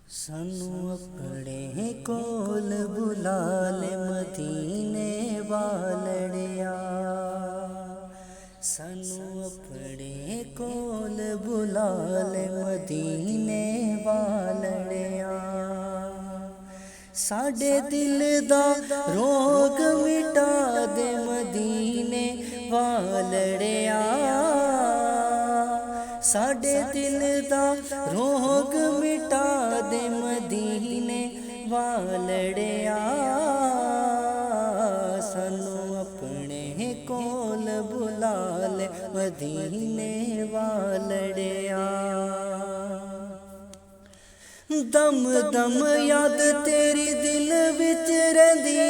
सानू अपने कोल बुला ले मदीने वालड़िया। सानू अपने कोल बुला ले मदीने वालड़िया। साडे दिल दा रोग मिटा दे मदीने वालड़िया। साडे दिल दा रोग मिटा दे मदीने वालड़िया। सानू अपने कोल बुला ले मदीने वालड़िया। दम दम याद तेरी दिल विच रहिंदी ए।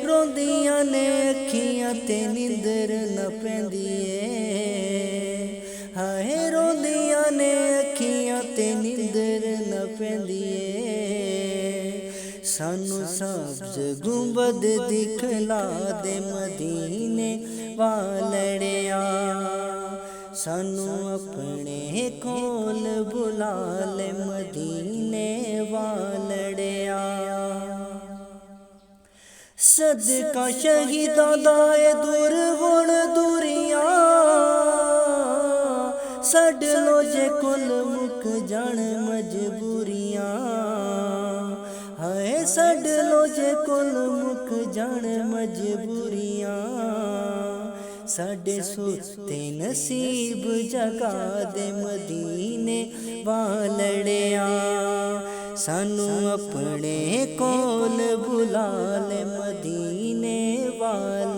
रोंदियां ने अखियां ते नींदर न पैंदी ए। हाय रोंदियां ने अखियां ते नींदर न पैंदी ए। सानू सब्ज गुंबद दिखला दे मदीने वालड़िया। सानू अपने कोल बुला ले मदीने वालड़िया। सदका शहीदां दा ए दूर हुण दूरियां। छड्ड लो जे कुल मुक जाण मजबूरियां। हाय छड्ड लो जे कुल मुक जाण मजबूरियां। साडे सुते नसीब जगा दे मदीने वालड़िया। सानू अपने कोल बुला ले मदीने वालड़िया।